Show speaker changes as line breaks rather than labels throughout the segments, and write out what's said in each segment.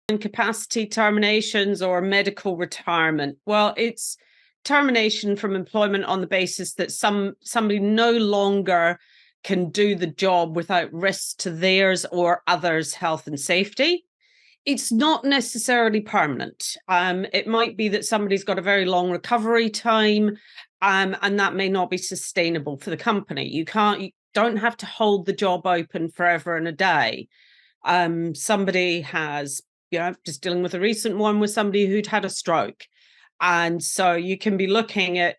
Incapacity, terminations, or medical retirement? Well, it's termination from employment on the basis that somebody no longer can do the job without risk to theirs or others' health and safety. It's not necessarily permanent. It might be that somebody's got a very long recovery time, and that may not be sustainable for the company. You don't have to hold the job open forever and a day. Somebody has, just dealing with a recent one with somebody who'd had a stroke. And so you can be looking at,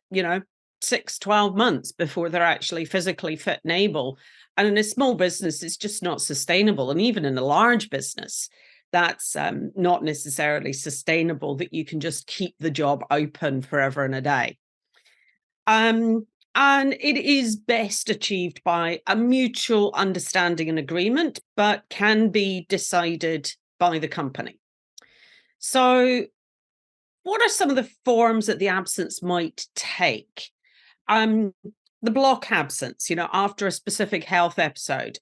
6, 12 months before they're actually physically fit and able. And in a small business, it's just not sustainable. And even in a large business, that's not necessarily sustainable that you can just keep the job open forever and a day. And it is best achieved by a mutual understanding and agreement, but can be decided by the company. So, what are some of the forms that the absence might take? The block absence, after a specific health episode,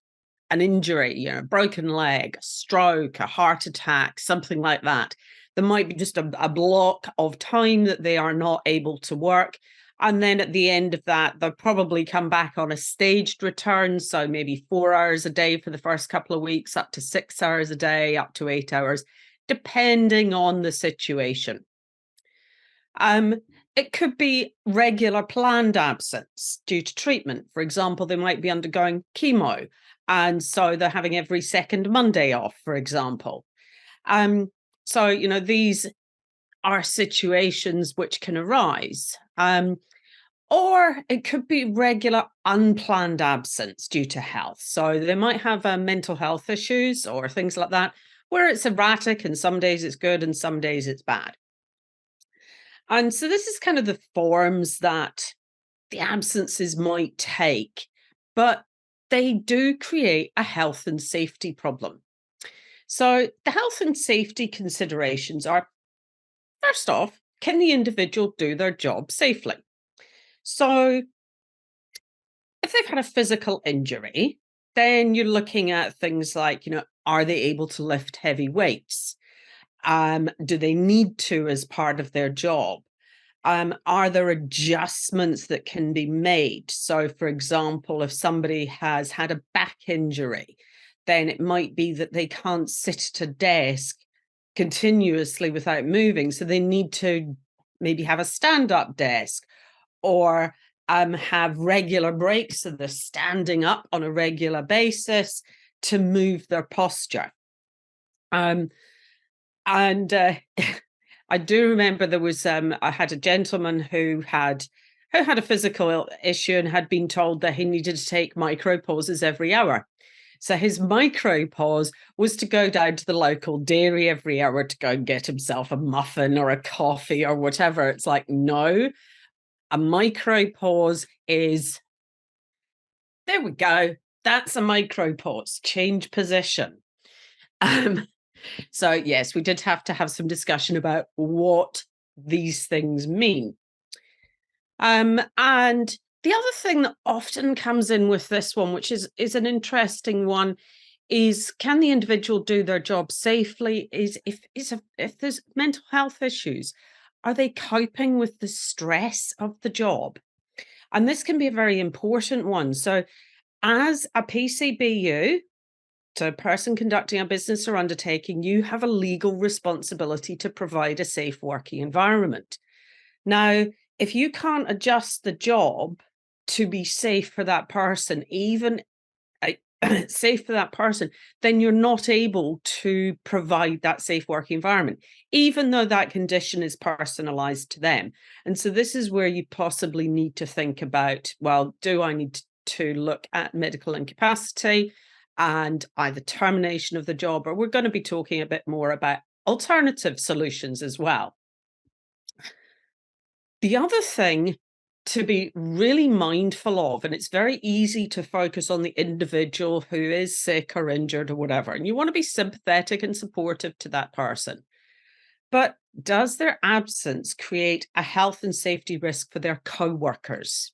an injury, a broken leg, a stroke, a heart attack, something like that. There might be just a block of time that they are not able to work. And then at the end of that, they'll probably come back on a staged return. So maybe 4 hours a day for the first couple of weeks, up to 6 hours a day, up to 8 hours, depending on the situation. It could be regular planned absence due to treatment. For example, they might be undergoing chemo, and so they're having every second Monday off, for example. So, these are situations which can arise. Or it could be regular unplanned absence due to health. So they might have mental health issues or things like that, where it's erratic and some days it's good and some days it's bad. And so this is kind of the forms that the absences might take, but they do create a health and safety problem. So the health and safety considerations are, first off, can the individual do their job safely? So if they've had a physical injury, then you're looking at things like, are they able to lift heavy weights? Do they need to as part of their job? Are there adjustments that can be made? So, for example, if somebody has had a back injury, then it might be that they can't sit at a desk continuously without moving. So they need to maybe have a stand-up desk, or have regular breaks so they're standing up on a regular basis to move their posture. And I do remember there was I had a gentleman who had a physical issue and had been told that he needed to take micro pauses every hour. So his micro pause was to go down to the local dairy every hour to go and get himself a muffin or a coffee or whatever. It's like, no, a micro pause is, there we go. That's a micro pause, change position. So yes, we did have to have some discussion about what these things mean. And the other thing that often comes in with this one, which is an interesting one, is can the individual do their job safely? If there's mental health issues, are they coping with the stress of the job? And this can be a very important one. So as a PCBU, so a person conducting a business or undertaking, you have a legal responsibility to provide a safe working environment. Now, if you can't adjust the job to be safe for that person, even safe for that person, then you're not able to provide that safe working environment, even though that condition is personalized to them. And so this is where you possibly need to think about, well, do I need to look at medical incapacity and either termination of the job, or we're going to be talking a bit more about alternative solutions as well. The other thing to be really mindful of, and it's very easy to focus on the individual who is sick or injured or whatever, and you want to be sympathetic and supportive to that person. But does their absence create a health and safety risk for their co-workers?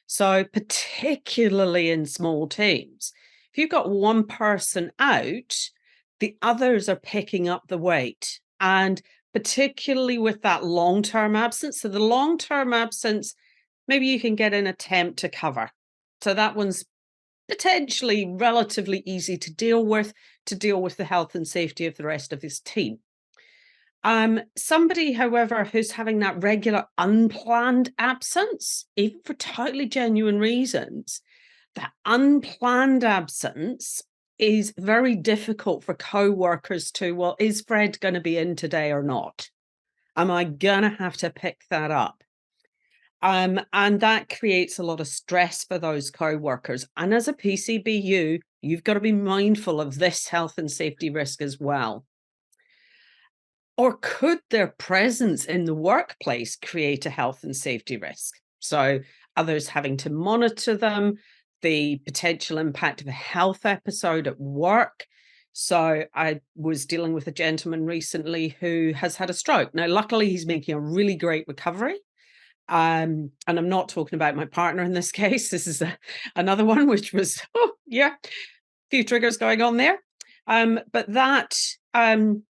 So particularly in small teams, if you've got one person out, the others are picking up the weight. And particularly with that long-term absence. So the long-term absence, maybe you can get an attempt to cover. So that one's potentially relatively easy to deal with the health and safety of the rest of his team. Somebody, however, who's having that regular unplanned absence, even for totally genuine reasons, that unplanned absence is very difficult for co-workers to, well, is Fred going to be in today or not? Am I going to have to pick that up? And that creates a lot of stress for those co-workers. And as a PCBU, you've got to be mindful of this health and safety risk as well. Or could their presence in the workplace create a health and safety risk? So others having to monitor them, the potential impact of a health episode at work. So I was dealing with a gentleman recently who has had a stroke. Now, luckily, he's making a really great recovery. And I'm not talking about my partner in this case. This is another one, which was, oh, yeah, a few triggers going on there. But that, in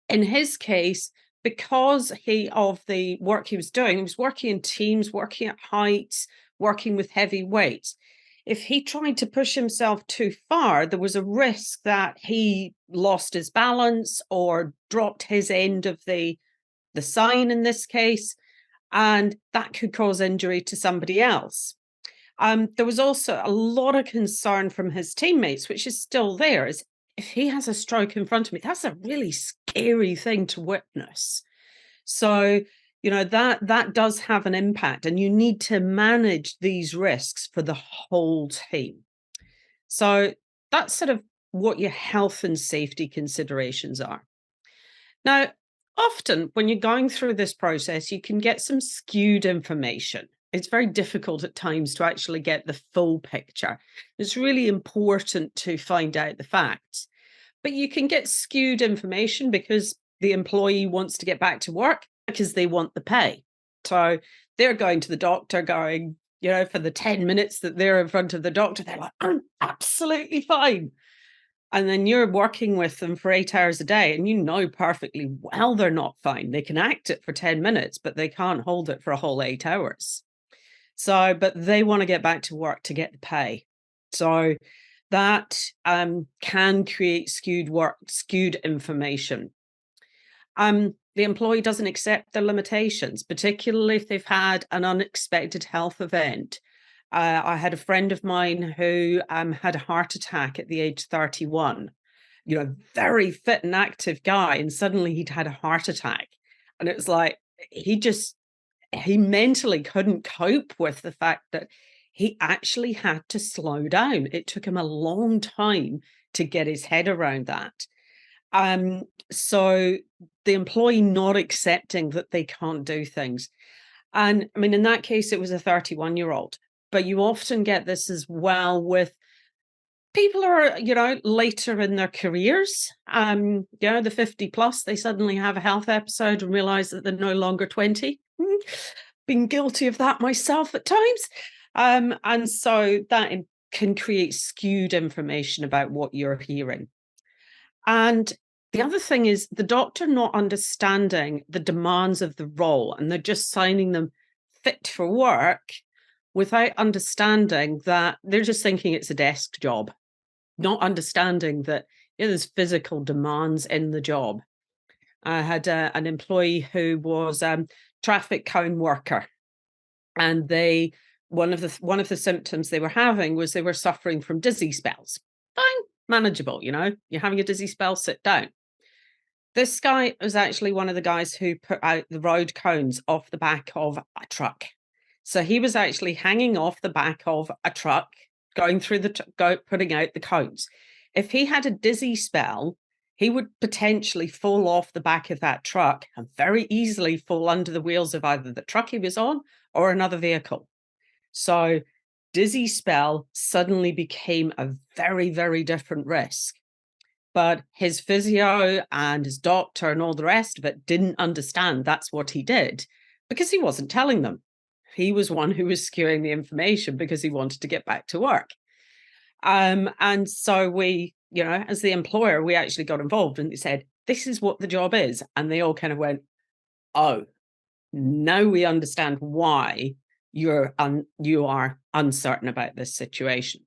his case, because of the work he was doing, he was working in teams, working at heights, working with heavy weights. If he tried to push himself too far, there was a risk that he lost his balance or dropped his end of the sign in this case, and that could cause injury to somebody else. There was also a lot of concern from his teammates, which is still there, is if he has a stroke in front of me, that's a really scary thing to witness. So, that does have an impact, and you need to manage these risks for the whole team. So that's sort of what your health and safety considerations are. Now, often when you're going through this process, you can get some skewed information. It's very difficult at times to actually get the full picture. It's really important to find out the facts. But you can get skewed information because the employee wants to get back to work because they want the pay. So they're going to the doctor going, for the 10 minutes that they're in front of the doctor, they're like, I'm absolutely fine. And then you're working with them for 8 hours a day and you know perfectly well they're not fine. They can act it for 10 minutes, but they can't hold it for a whole 8 hours. So, but they want to get back to work to get the pay. So that can create skewed information. The employee doesn't accept their limitations, particularly if they've had an unexpected health event. I had a friend of mine who had a heart attack at the age 31, very fit and active guy, and suddenly he'd had a heart attack. And it was like, he mentally couldn't cope with the fact that he actually had to slow down. It took him a long time to get his head around that. So the employee not accepting that they can't do things. And I mean, in that case, it was a 31-year-old. But you often get this as well with people who are, later in their careers. The 50 plus, they suddenly have a health episode and realize that they're no longer 20. Been guilty of that myself at times. And so that can create skewed information about what you're hearing. And the other thing is the doctor not understanding the demands of the role, and they're just signing them fit for work without understanding that they're just thinking it's a desk job, not understanding that there's physical demands in the job. I had an employee who was traffic cone worker, and one of the symptoms they were having was they were suffering from dizzy spells. Fine, manageable, you're having a dizzy spell, sit down. This guy was actually one of the guys who put out the road cones off the back of a truck. So he was actually hanging off the back of a truck, going through putting out the cones. If he had a dizzy spell, he would potentially fall off the back of that truck and very easily fall under the wheels of either the truck he was on or another vehicle. So dizzy spell suddenly became a very, very different risk. But his physio and his doctor and all the rest of it didn't understand that's what he did because he wasn't telling them. He was one who was skewing the information because he wanted to get back to work. And so we as the employer, we actually got involved and they said, this is what the job is. And they all kind of went, oh, now we understand why you are uncertain about this situation.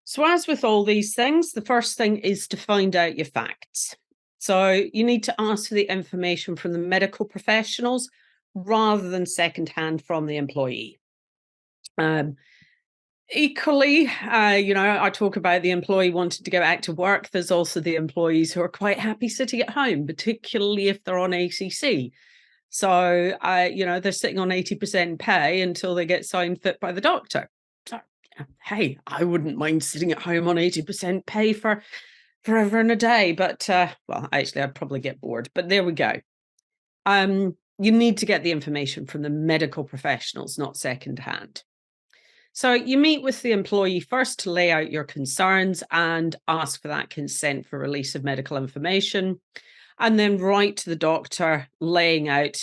So as with all these things, the first thing is to find out your facts. So you need to ask for the information from the medical professionals rather than secondhand from the employee. Equally, I talk about the employee wanting to go back to work. There's also the employees who are quite happy sitting at home, particularly if they're on ACC. So, they're sitting on 80% pay until they get signed fit by the doctor. So, hey, I wouldn't mind sitting at home on 80% pay for forever and a day. But, actually, I'd probably get bored. But there we go. You need to get the information from the medical professionals, not secondhand. So you meet with the employee first to lay out your concerns and ask for that consent for release of medical information, and then write to the doctor laying out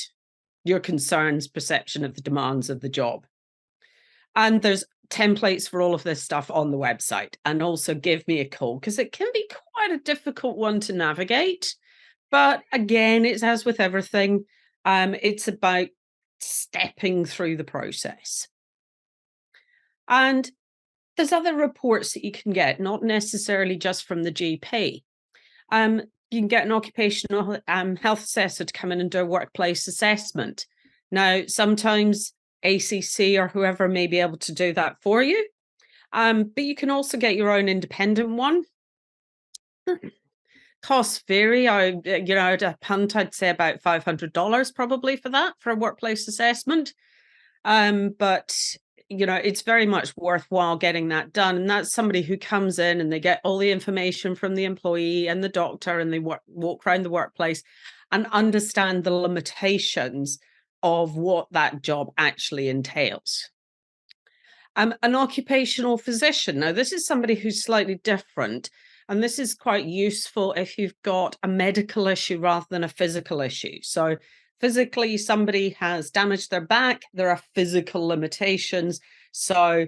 your concerns, perception of the demands of the job. And there's templates for all of this stuff on the website. And also give me a call because it can be quite a difficult one to navigate. But again, it's as with everything, it's about stepping through the process. And there's other reports that you can get, not necessarily just from the GP. You can get an occupational health assessor to come in and do a workplace assessment. Now, sometimes ACC or whoever may be able to do that for you, but you can also get your own independent one. Costs vary. At a punt, I'd say about $500 probably for that, for a workplace assessment. But it's very much worthwhile getting that done. And that's somebody who comes in and they get all the information from the employee and the doctor, and they walk around the workplace and understand the limitations of what that job actually entails. An occupational physician. Now, this is somebody who's slightly different. And this is quite useful if you've got a medical issue rather than a physical issue. So physically, somebody has damaged their back, there are physical limitations. So,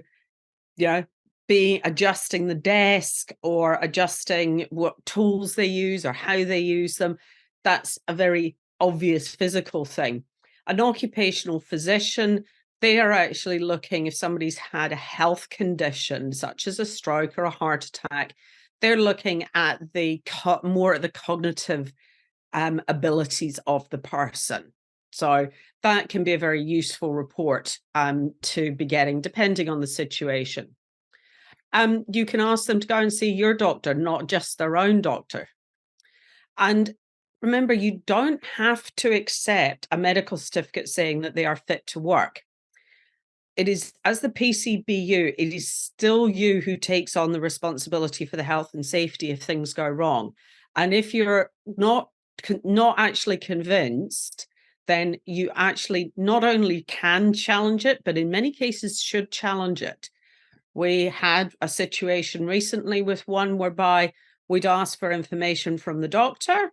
adjusting the desk or adjusting what tools they use or how they use them, that's a very obvious physical thing. An occupational physician, they are actually looking if somebody's had a health condition such as a stroke or a heart attack. They're looking at more at the cognitive abilities of the person. So that can be a very useful report to be getting, depending on the situation. You can ask them to go and see your doctor, not just their own doctor. And remember, you don't have to accept a medical certificate saying that they are fit to work. It is, as the PCBU, it is still you who takes on the responsibility for the health and safety if things go wrong. And if you're not actually convinced, then you actually not only can challenge it, but in many cases should challenge it. We had a situation recently with one whereby we'd asked for information from the doctor.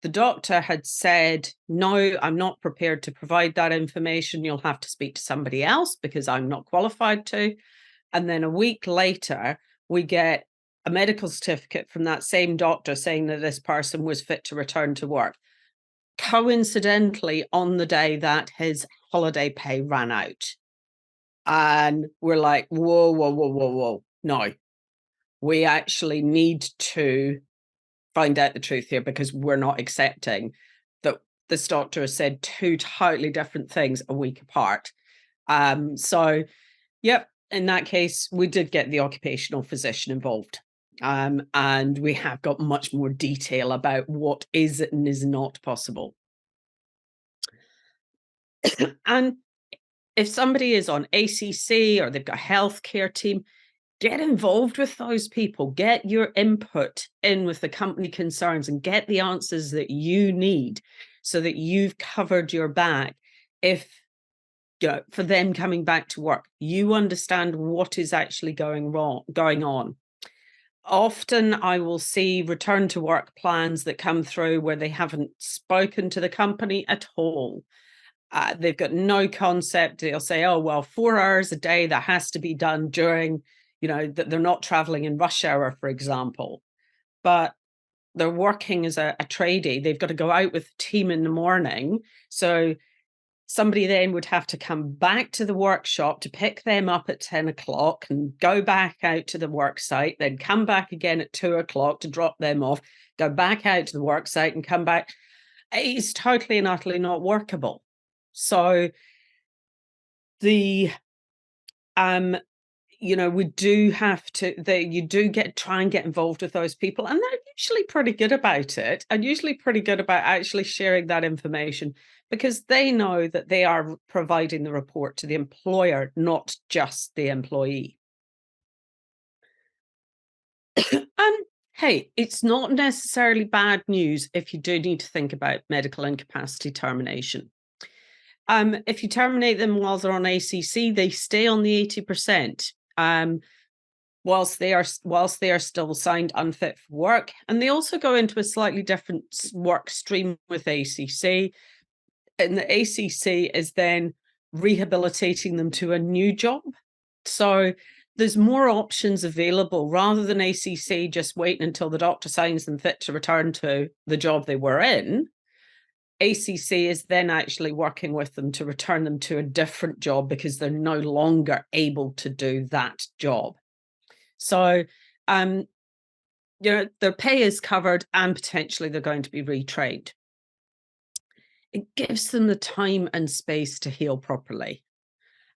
The doctor had said, no, I'm not prepared to provide that information. You'll have to speak to somebody else because I'm not qualified to. And then a week later, we get a medical certificate from that same doctor saying that this person was fit to return to work, coincidentally on the day that his holiday pay ran out. And we're like, whoa. No, we actually need to find out the truth here, because we're not accepting that this doctor has said two totally different things a week apart. So, yep, in that case, we did get the occupational physician involved. And we have got much more detail about what is and is not possible. And if somebody is on ACC or they've got a healthcare team, get involved with those people, get your input in with the company concerns and get the answers that you need so that you've covered your back. If, for them coming back to work, you understand what is actually going on. Often I will see return to work plans that come through where they haven't spoken to the company at all. They've got no concept. They'll say, oh, well, 4 hours a day, that has to be done during that they're not traveling in rush hour, for example, but they're working as a tradie. They've got to go out with the team in the morning. So somebody then would have to come back to the workshop to pick them up at 10 o'clock and go back out to the work site, then come back again at 2 o'clock to drop them off, go back out to the work site and come back. It's totally and utterly not workable. So the we do have to, you do try and get involved with those people, and they're usually pretty good about it, and usually pretty good about actually sharing that information, because they know that they are providing the report to the employer, not just the employee. And hey, it's not necessarily bad news if you do need to think about medical incapacity termination. If you terminate them while they're on ACC, they stay on the 80%. Whilst they are still signed unfit for work, and they also go into a slightly different work stream with ACC. And the ACC is then rehabilitating them to a new job. So there's more options available rather than ACC just waiting until the doctor signs them fit to return to the job they were in. ACC is then actually working with them to return them to a different job because they're no longer able to do that job. So, their pay is covered and potentially they're going to be retrained. It gives them the time and space to heal properly.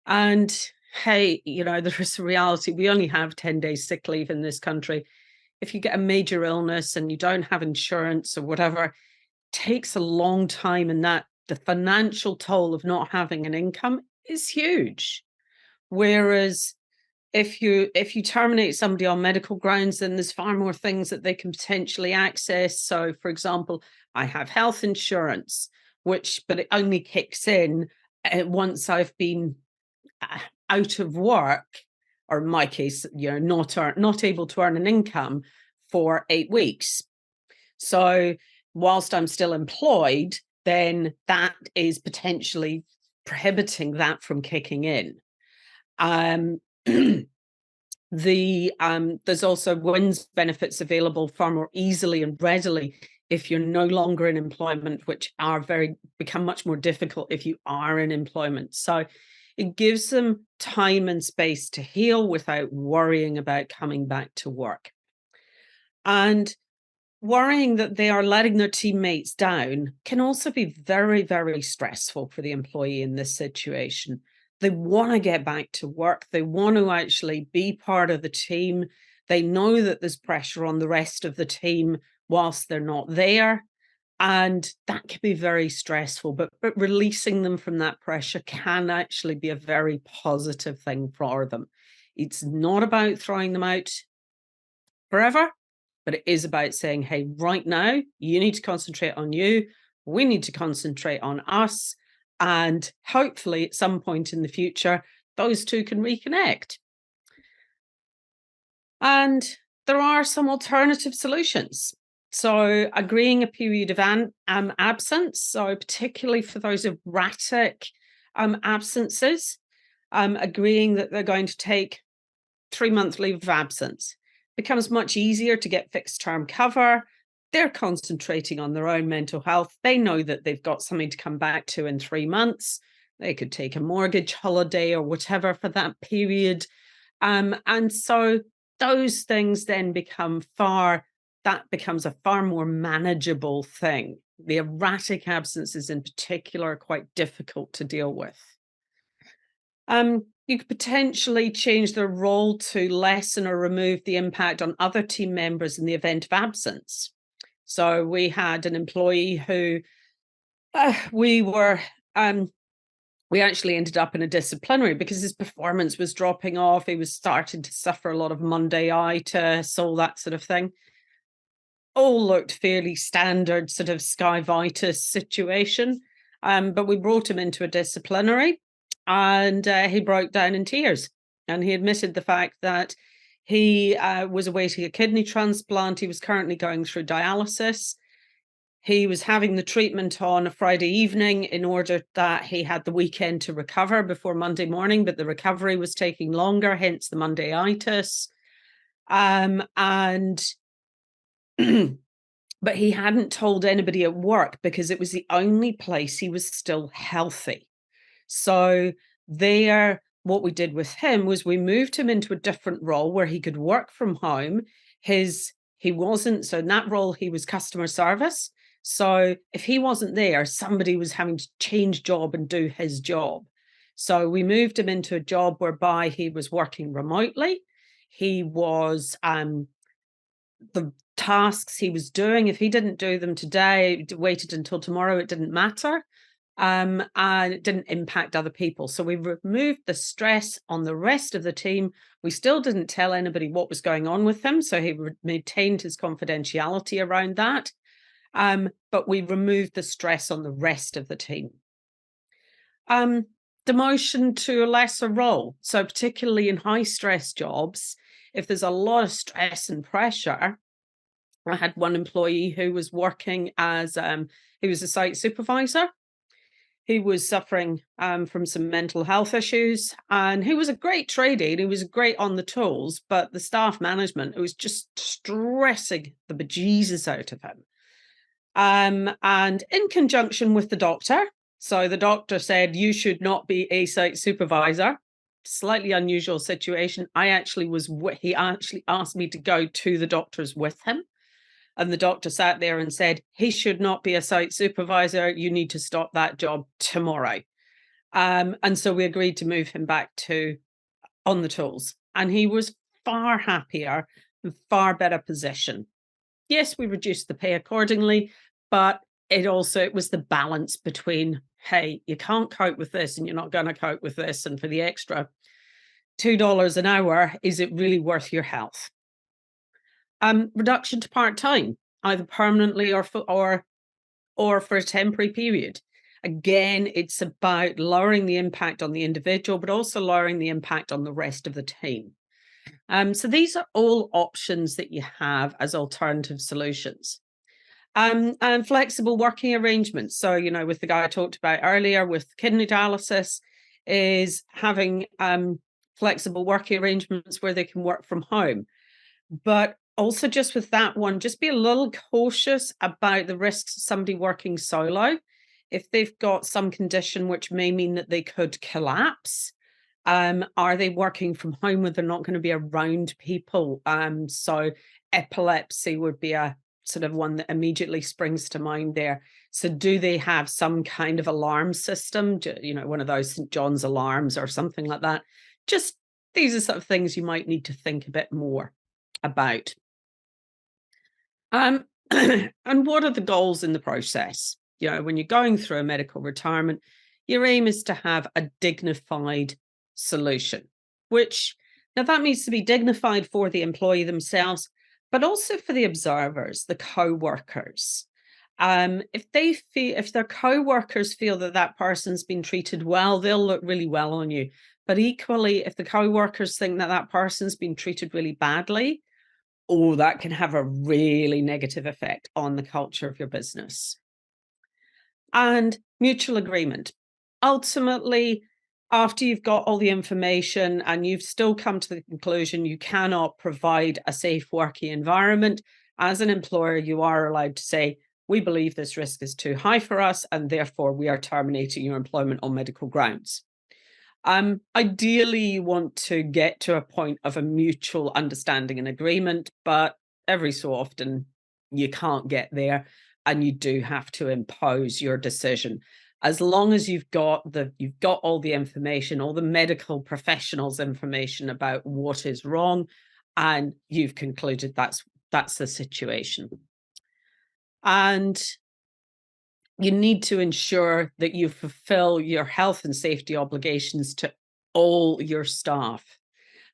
And hey, there's a reality. We only have 10 days sick leave in this country. If you get a major illness and you don't have insurance or whatever, it takes a long time, and that the financial toll of not having an income is huge. Whereas if you terminate somebody on medical grounds, then there's far more things that they can potentially access. So, for example, I have health insurance, but it only kicks in once I've been out of work, or in my case, not able to earn an income for 8 weeks. So, whilst I'm still employed, then that is potentially prohibiting that from kicking in. There's also WINS benefits available far more easily and readily if you're no longer in employment, which become much more difficult if you are in employment. So it gives them time and space to heal without worrying about coming back to work. And worrying that they are letting their teammates down can also be very, very stressful for the employee in this situation. They want to get back to work. They want to actually be part of the team. They know that there's pressure on the rest of the team whilst they're not there. And that can be very stressful, but releasing them from that pressure can actually be a very positive thing for them. It's not about throwing them out forever, but it is about saying, hey, right now, you need to concentrate on you. We need to concentrate on us. And hopefully at some point in the future, those two can reconnect. And there are some alternative solutions. So agreeing a period of absence, so particularly for those erratic absences, agreeing that they're going to take 3-month leave of absence. Becomes much easier to get fixed term cover. They're concentrating on their own mental health. They know that they've got something to come back to in 3 months. They could take a mortgage holiday or whatever for that period. And so those things then becomes a far more manageable thing. The erratic absences in particular are quite difficult to deal with. You could potentially change their role to lessen or remove the impact on other team members in the event of absence. So we had an employee who we actually ended up in a disciplinary because his performance was dropping off. He was starting to suffer a lot of Monday-itis, all that sort of thing. All looked fairly standard sort of skyvitis situation. But we brought him into a disciplinary, and he broke down in tears. And he admitted the fact that he was awaiting a kidney transplant. He was currently going through dialysis. He was having the treatment on a Friday evening in order that he had the weekend to recover before Monday morning, but the recovery was taking longer, hence the Mondayitis. But he hadn't told anybody at work because it was the only place he was still healthy. So what we did with him was we moved him into a different role where he could work from home. So in that role, he was customer service. So if he wasn't there, somebody was having to change job and do his job. So we moved him into a job whereby he was working remotely. He was the tasks he was doing, if he didn't do them today, waited until tomorrow, it didn't matter. And it didn't impact other people. So we removed the stress on the rest of the team. We still didn't tell anybody what was going on with him. So he maintained his confidentiality around that. But we removed the stress on the rest of the team. Demotion to a lesser role. So particularly in high stress jobs, if there's a lot of stress and pressure, I had one employee who was working as he was a site supervisor. He was suffering from some mental health issues, and he was a great tradie and he was great on the tools, but the staff management, it was just stressing the bejesus out of him. And in conjunction with the doctor, so the doctor said, you should not be a site supervisor. Slightly unusual situation. He actually asked me to go to the doctors with him. And the doctor sat there and said, he should not be a site supervisor. You need to stop that job tomorrow. And so we agreed to move him back to on the tools. And he was far happier and far better position. Yes, we reduced the pay accordingly, but it was the balance between, hey, you can't cope with this and you're not going to cope with this. And for the extra $2 an hour, is it really worth your health? Reduction to part-time, either permanently or for a temporary period. Again, it's about lowering the impact on the individual, but also lowering the impact on the rest of the team. So these are all options that you have as alternative solutions. And flexible working arrangements. So, with the guy I talked about earlier with kidney dialysis, is having flexible working arrangements where they can work from home. But also just with that one, just be a little cautious about the risks of somebody working solo. If they've got some condition which may mean that they could collapse, are they working from home where they're not going to be around people? So epilepsy would be a sort of one that immediately springs to mind there. So do they have some kind of alarm system, one of those St. John's alarms or something like that? Just these are sort of things you might need to think a bit more about. And what are the goals in the process? When you're going through a medical retirement, your aim is to have a dignified solution, which now that needs to be dignified for the employee themselves, but also for the observers, the co-workers. If their co-workers feel that person's been treated well, they'll look really well on you. But equally, if the co-workers think that person's been treated really badly, that can have a really negative effect on the culture of your business. And mutual agreement. Ultimately, after you've got all the information and you've still come to the conclusion you cannot provide a safe working environment, as an employer, you are allowed to say, we believe this risk is too high for us, and therefore we are terminating your employment on medical grounds. Ideally, you want to get to a point of a mutual understanding and agreement, but every so often you can't get there and you do have to impose your decision. As long as you've got all the information, all the medical professionals' information about what is wrong, and you've concluded that's the situation. And you need to ensure that you fulfill your health and safety obligations to all your staff.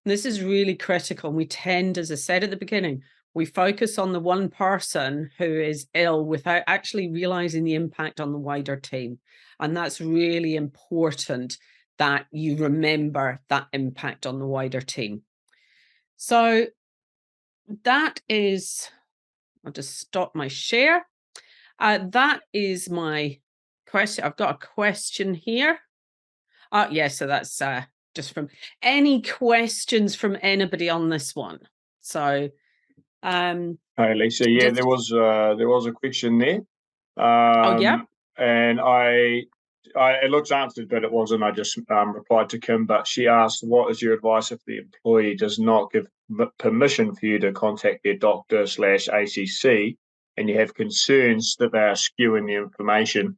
And this is really critical. We tend, as I said at the beginning, we focus on the one person who is ill without actually realizing the impact on the wider team. And that's really important that you remember that impact on the wider team. So that is, I'll just stop my share. That is my question. I've got a question here. Yeah, so that's just from any questions from anybody on this one. So,
Hey, Lisa. Yeah,
just,
there was a question there,
oh yeah.
and it looks answered, but it wasn't. I just replied to Kim, but she asked, "What is your advice if the employee does not give permission for you to contact their doctor/ACC, and you have concerns that they are skewing the information?"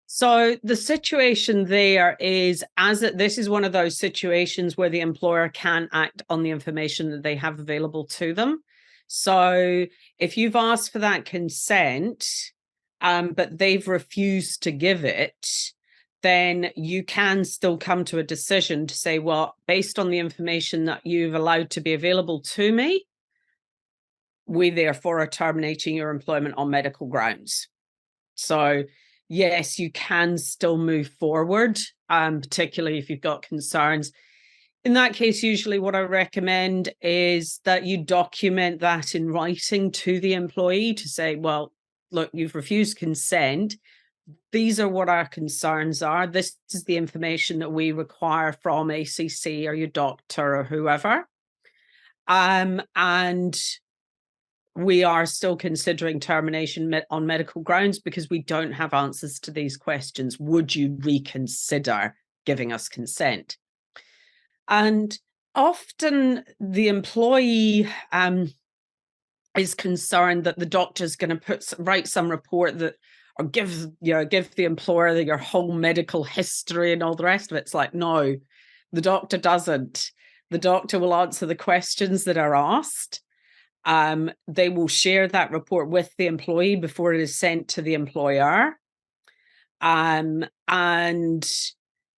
So the situation there is, this is one of those situations where the employer can act on the information that they have available to them. So if you've asked for that consent, but they've refused to give it, then you can still come to a decision to say, well, based on the information that you've allowed to be available to me, we therefore are terminating your employment on medical grounds. So yes, you can still move forward, particularly if you've got concerns. In that case, usually what I recommend is that you document that in writing to the employee to say, well, look, you've refused consent. These are what our concerns are. This is the information that we require from ACC or your doctor or whoever. And we are still considering termination on medical grounds because we don't have answers to these questions. Would you reconsider giving us consent? And often the employee is concerned that the doctor's going to write some report that, or give the employer your whole medical history and all the rest of it. It's like, no, the doctor doesn't. The doctor will answer the questions that are asked. They will share that report with the employee before it is sent to the employer. And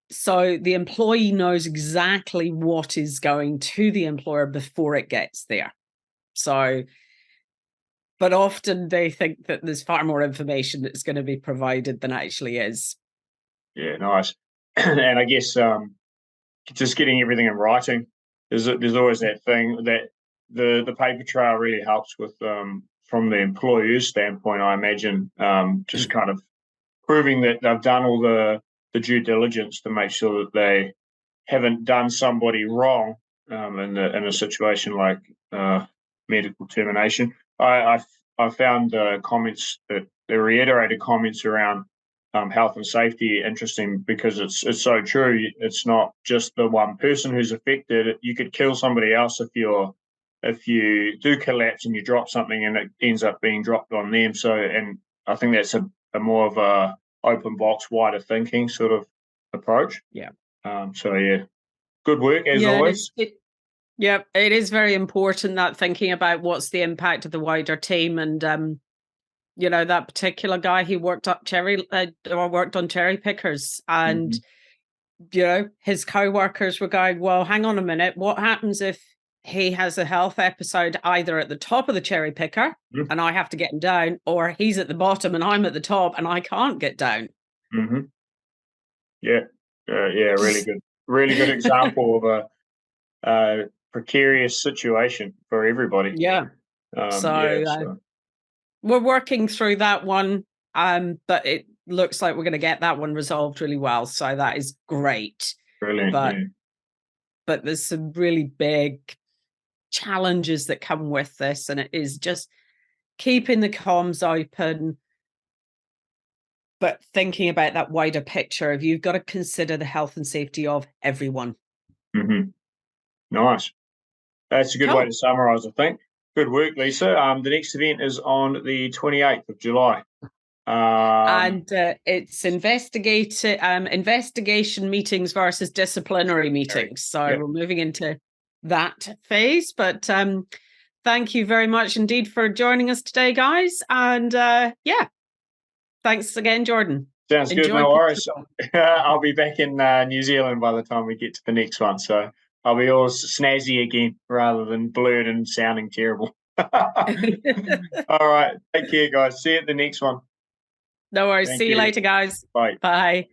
so the employee knows exactly what is going to the employer before it gets there. So, but often they think that there's far more information that's going to be provided than actually is.
Yeah, nice. And I guess just getting everything in writing. There's always that thing that the paper trail really helps with from the employer's standpoint. I imagine just kind of proving that they've done all the due diligence to make sure that they haven't done somebody wrong in a situation like medical termination. I found comments that the reiterated comments around health and safety interesting because it's so true. It's not just the one person who's affected. You could kill somebody else if you do collapse and you drop something and it ends up being dropped on them. So, and I think that's a more of a open box, wider thinking sort of approach.
Yeah.
So yeah, good work as always.
Yeah, it is very important that thinking about what's the impact of the wider team. And that particular guy, he worked on cherry pickers, and his co-workers were going, well, hang on a minute, what happens if he has a health episode either at the top of the cherry picker and I have to get him down, or he's at the bottom and I'm at the top and I can't get down?
Yeah, really good example of a precarious situation for everybody.
Yeah. So we're working through that one, but it looks like we're going to get that one resolved really well. So that is great.
Brilliant.
But there's some really big challenges that come with this, and it is just keeping the comms open, but thinking about that wider picture of you've got to consider the health and safety of everyone.
Nice. That's a good way to summarize, I think. Good work, Lisa. The next event is on the 28th of July.
And it's investigation meetings versus disciplinary meetings. So we're moving into that phase. But thank you very much indeed for joining us today, guys. And thanks again, Jordan.
Sounds good. No worries. I'll be back in New Zealand by the time we get to the next one. So I'll be all snazzy again rather than blurred and sounding terrible. All right. Take care, guys. See you at the next one.
No worries. See you later, guys.
Bye.
Bye.